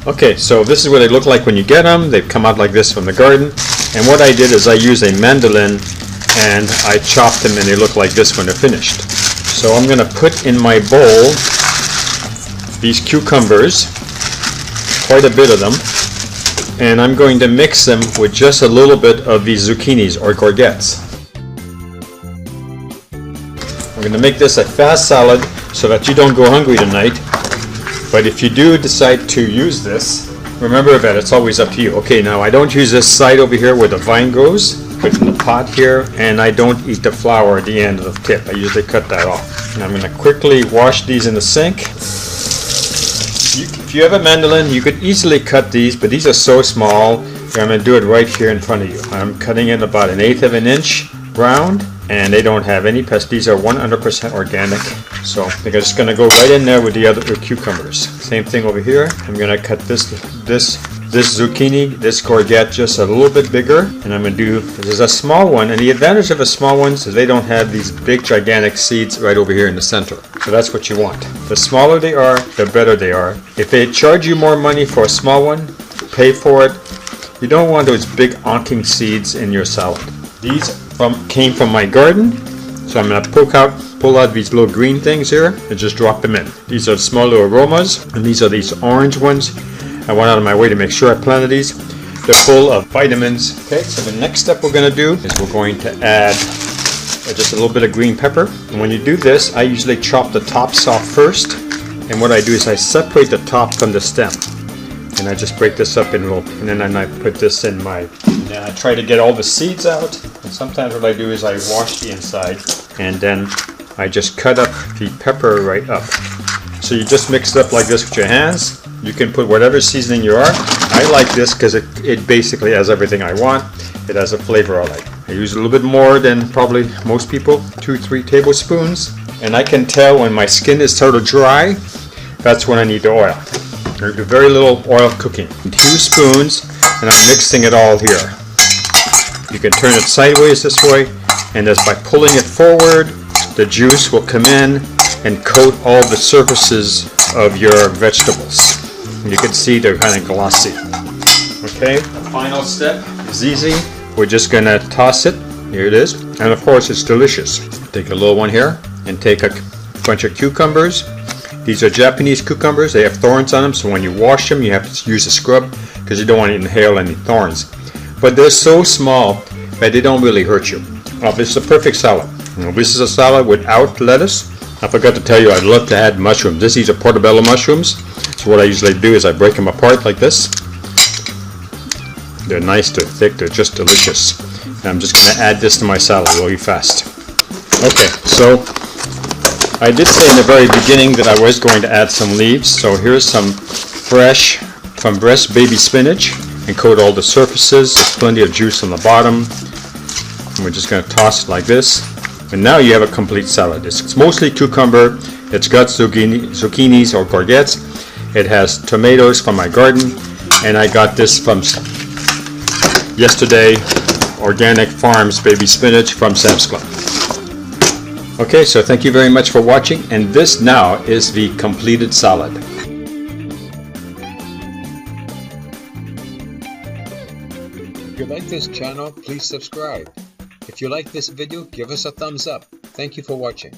Okay, so this is what they look like when you get them. They've come out like this from the garden. And what I did is I used a mandolin and I chopped them and they look like this when they're finished. So I'm going to put in my bowl these cucumbers, quite a bit of them, and I'm going to mix them with just a little bit of these zucchinis or courgettes. We're going to make this a fast salad so that you don't go hungry tonight. But if you do decide to use this, remember that it's always up to you. Okay, now I don't use this side over here where the vine goes. Put it in the pot here, and I don't eat the flower at the end of the tip. I usually cut that off. And I'm going to quickly wash these in the sink. If you have a mandolin, you could easily cut these, but these are so small. I'm going to do it right here in front of you. I'm cutting it about 1/8 of an inch round, and they don't have any pests. These are 100% organic, so they're just going to go right in there with the other cucumbers. Same thing over here. I'm going to cut this zucchini, this courgette just a little bit bigger, and I'm going to do, this is a small one, and the advantage of a small one is they don't have these big gigantic seeds right over here in the center. So that's what you want. The smaller they are, the better they are. If they charge you more money for a small one, pay for it. You don't want those big honking seeds in your salad. These came from my garden, so I'm going to pull out these little green things here and just drop them in. These are small little aromas, and these are these orange ones. I went out of my way to make sure I planted these. They're full of vitamins. Okay, so the next step we're going to do is we're going to add just a little bit of green pepper. And when you do this, I usually chop the tops off first. And what I do is I separate the top from the stem. And I just break this up in little, and then I put this in my, and then I try to get all the seeds out. And sometimes what I do is I wash the inside, and then I just cut up the pepper right up. So you just mix it up like this with your hands. You can put whatever seasoning you are. I like this because it basically has everything I want. It has a flavor I like. I use a little bit more than probably most people, 2-3 tablespoons. And I can tell when my skin is sort of dry, that's when I need the oil. I do very little oil cooking. 2 spoons, and I'm mixing it all here. You can turn it sideways this way, and just by pulling it forward, the juice will come in and coat all the surfaces of your vegetables. And you can see they're kind of glossy. Okay, the final step is easy. We're just going to toss it. Here it is. And of course, it's delicious. Take a little one here and take a bunch of cucumbers. These are Japanese cucumbers. They have thorns on them, so when you wash them, you have to use a scrub because you don't want to inhale any thorns. But they're so small that they don't really hurt you. This is a perfect salad. This is a salad without lettuce. I forgot to tell you, I'd love to add mushrooms. These are Portobello mushrooms. So what I usually do is I break them apart like this. They're nice, they're thick, they're just delicious. And I'm just going to add this to my salad really fast. Okay, so I did say in the very beginning that I was going to add some leaves. So here's some fresh from breast baby spinach, and coat all the surfaces. There's plenty of juice on the bottom. And we're just going to toss it like this. And now you have a complete salad. It's mostly cucumber. It's got zucchinis or courgettes. It has tomatoes from my garden. And I got this from yesterday, Organic Farms baby spinach from Sam's Club. Okay, so thank you very much for watching. And this now is the completed salad. If you like this channel, please subscribe. If you like this video, give us a thumbs up. Thank you for watching.